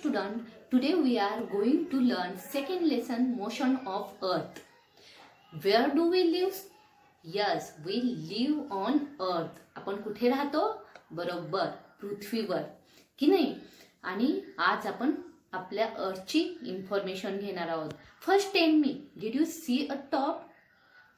student, today we are going to learn second lesson, motion of earth. Where do we live? Yes, we live on earth. आपण कुठे राहतो? बरोबर पृथ्वीवर, की नाही? आणि आज आपण आपल्या अर्थची इन्फॉर्मेशन घेणार आहोत. First tell me, did you see a top?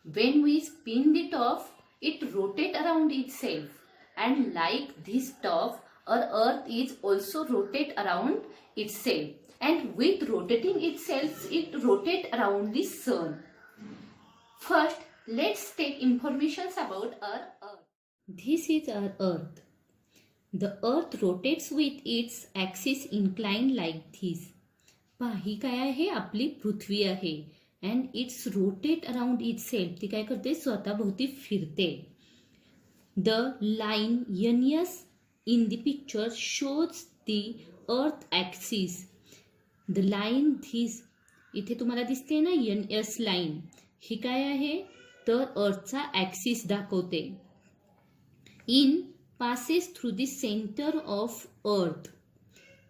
When we spin the top, it rotates around itself, and like this top, our earth is also rotate around itself, and with rotating itself, it rotates around the sun. First, let's take informations about our earth. This is our earth. The earth rotates with its axis inclined like this. पहा, ही काय आहे? आपली पृथ्वी आहे. And it's rotate around itself. ती काय करते? स्वतःभोवती फिरते. The line NS in the picture shows the earth axis. The line this, इथे तुम्हाला दिसते ना NS लाईन, ही काय आहे? तर अर्थचा ॲक्सिस दाखवते. In passes through the center of earth.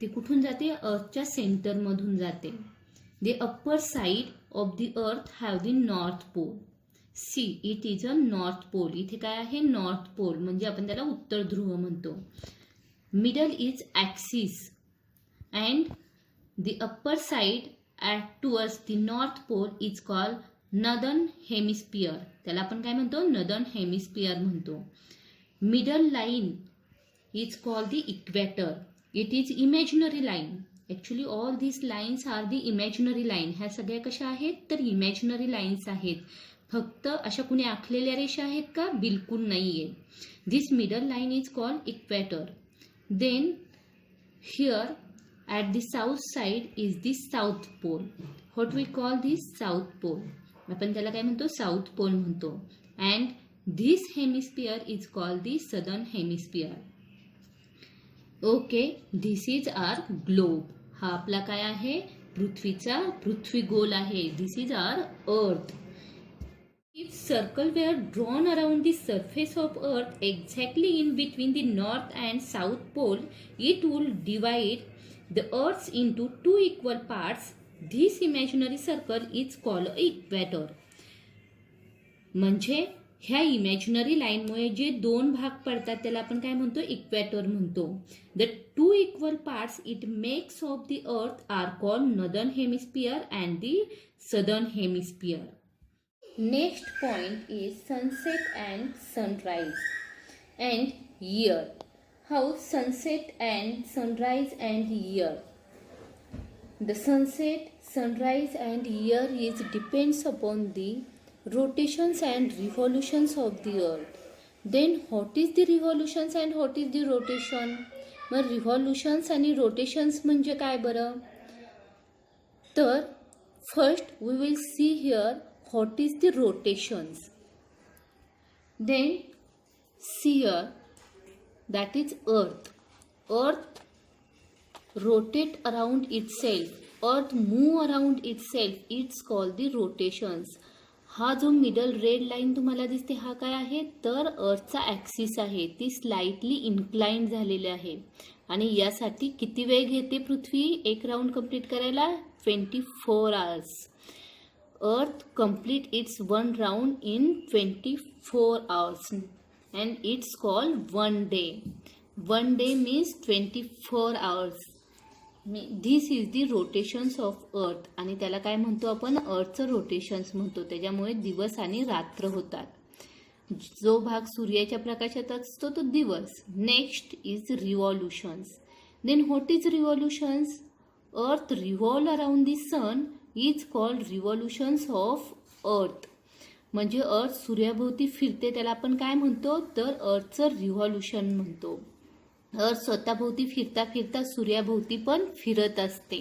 ती कुठून जाते? अर्थच्या सेंटरमधून जाते. The upper side of the earth have the north pole. See, it is a north pole. इथे काय आहे? नॉर्थ पोल, म्हणजे आपण त्याला उत्तर ध्रुव म्हणतो. Middle is axis and the upper side at towards the north pole is called northern hemisphere. त्याला आपण काय म्हणतो? northern hemisphere म्हणतो. Middle line is called the equator. It is imaginary line. Actually all this lines are the imaginary line. ह्या सगळ्या कशा आहेत? तर इमॅजिनरी लाईन्स आहेत. फक्त अशा कुणी आखलेल्या रेषा आहेत का? बिलकुल नाही आहे. This middle line is called equator. Then here at the south side is the south pole. What we call this? South pole. आपण त्याला काय म्हणतो? साऊथ पोल म्हणतो. And this hemisphere is called the southern hemisphere. Okay, this is our globe. हा आपला काय आहे? पृथ्वीचा पृथ्वीगोल आहे. This is our earth. If circle were drawn around the surface of earth exactly in between the north and south pole, it will divide the earth into two equal parts. This imaginary circle is called equator. म्हणजे ह्या imaginary लाईनमुळे जे दोन भाग पडतात त्याला आपण काय म्हणतो? इक्वेटर म्हणतो. The two equal parts it makes of the earth are called northern hemisphere and the southern hemisphere. Next point is sunset and sunrise and year. How sunset and sunrise and year. The sunset, sunrise and year is depends upon the rotations and revolutions of the earth. Then what is the revolutions and what is the rotation? मग revolutions आणि rotations म्हणजे काय बरं? तर first we will see here what is the rotations. Then see here, that is earth. Earth rotate around itself. Earth move around itself. It's called the rotations. हा जो middle red line तुम्हाला दिसते हा काय आहे? तर अर्थचा ॲक्सिस आहे. ती स्लाइटली इन्क्लाइंड झालेली आहे. आणि यासाठी किती वेळ घेते पृथ्वी एक राऊंड कंप्लीट करायला? 24 hours. अर्थ complete it's one round in 24 hours and it's called one day. One day means 24 hours. This is the rotations of earth. आणि त्याला काय म्हणतो आपण? अर्थचं रोटेशन्स म्हणतो. त्याच्यामुळे दिवस आणि रात्र होतात. जो भाग सूर्याच्या प्रकाशात असतो तो दिवस. Next is revolutions. Then what is revolutions? Earth revolve around the sun is called revolutions of earth. म्हणजे अर्थ सूर्याभोवती फिरते त्याला आपण काय म्हणतो? तर अर्थचं रिव्हॉल्युशन म्हणतो. अर्थ स्वतःभोवती फिरता फिरता सूर्याभोवती पण फिरत असते.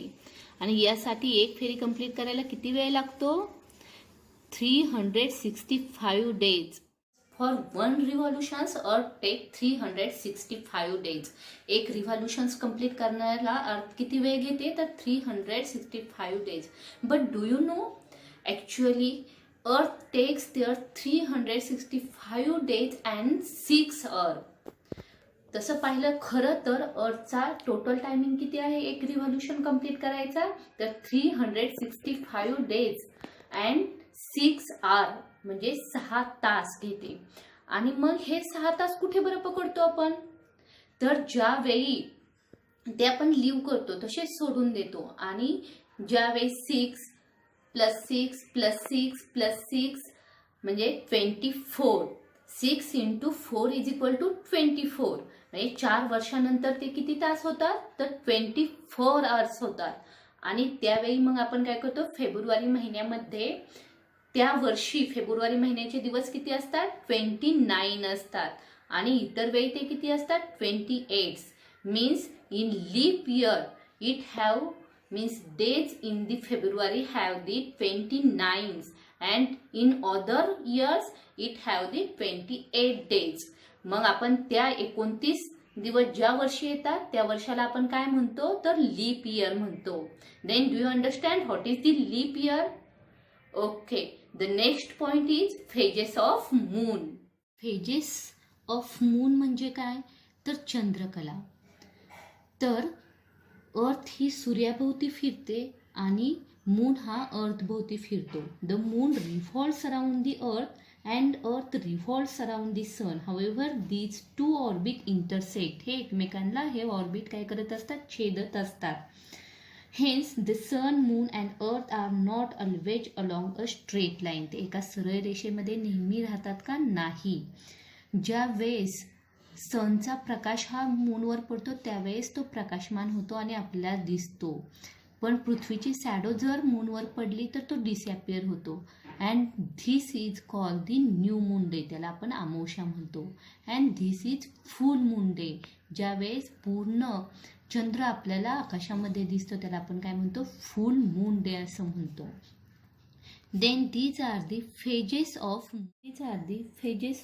आणि यासाठी एक फेरी कंप्लीट करायला किती वेळ लागतो? 365 days. फॉर वन रिव्हॉल्युशन्स अर्थ टेक 365 days. एक रिव्हॉल्युशन्स कंप्लीट करण्याला अर्थ किती वेळ घेते? तर 365 days. But do you know actually earth takes there 365 days and 6 hours. तसं पाहिलं खरं तर अर्थचा टोटल टायमिंग किती आहे एक रिव्हॉल्युशन कंप्लीट करायचा, तर 365 डेज अँड 6 आवर म्हणजे 6 तास घेते. आणि मग हे 6 तास कुठे बरं पकडतो आपण, तर ज्यावेळी ते आपण लिव्ह करतो तसेच सोडून देतो. आणि ज्यावेळी 6 + 6 + 6 + 6 म्हणजे 24. 6 × 4 = 24. म्हणजे 4 वर्षानंतर ते किती तास होतात, तर 24 आवर्स होतात. आणि त्यावेळी मग आपण काय करतो, फेब्रुवारी महिन्यामध्ये त्या वर्षी फेब्रुवारी महिन्याचे दिवस किती असतात, 29 असतात. आणि इतर वेळी ते किती असतात, 28. Means in leap year it have means days in the February have the 29 and in other years it have the 28 days. मग आपण त्या 29 दिवस ज्या वर्षी येतात त्या वर्षाला आपण काय म्हणतो, तर लीप इयर म्हणतो. Then do you understand what is the leap year? Okay, the next point is phases of moon. Phases of moon म्हणजे काय, तर चंद्रकला. तर अर्थ ही सूर्याभोवती फिरते आणि मून हा अर्थ भोवती फिरतो. The moon revolves around the earth and earth revolves around the sun. However these two orbit intersect. हे एकमेकांना हे ऑर्बिट काय करत असतात, छेदत असतात. Hence the sun, moon and earth are not always along a straight line. ते एका सरळ रेषेमध्ये नेहमी राहतात का, नाही. ज्या वेळेस सनचा प्रकाश हा मूनवर पडतो त्यावेळेस तो प्रकाशमान होतो आणि आपल्याला दिसतो. पण पृथ्वीची शॅडो जर मूनवर पडली तर तो डिसअपिअर होतो. And this is called the new moon day. त्याला आपण अमावस्या म्हणतो. And this is full moon day. ज्यावेळेस पूर्ण चंद्र आपल्याला आकाशामध्ये दिसतो त्याला आपण काय म्हणतो, फुल मून डे असं म्हणतो. Then these are the phases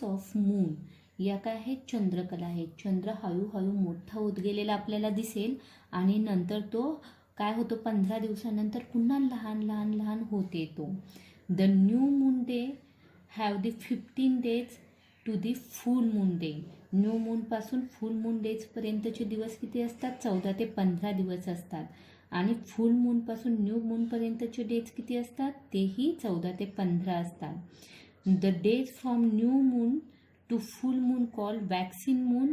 of moon. या काय आहेत, चंद्रकला आहेत. चंद्र हळूहळू मोठा होत गेलेला आपल्याला दिसेल आणि नंतर तो काय होतो, 15 दिवसानंतर पुन्हा लहान लहान लहान होत येतो. The new moon day have the 15 days to the full moon day. New मूनपासून फुल मून डेजपर्यंतचे दिवस किती असतात, 14 ते 15 दिवस असतात. आणि फुल मूनपासून न्यू मूनपर्यंतचे डेज किती असतात, तेही 14 ते 15 असतात. The days from new moon to full moon called waxing moon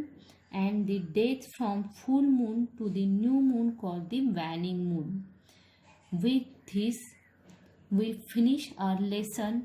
and the days from full moon to the new moon called the waning moon. With this we finish our lesson.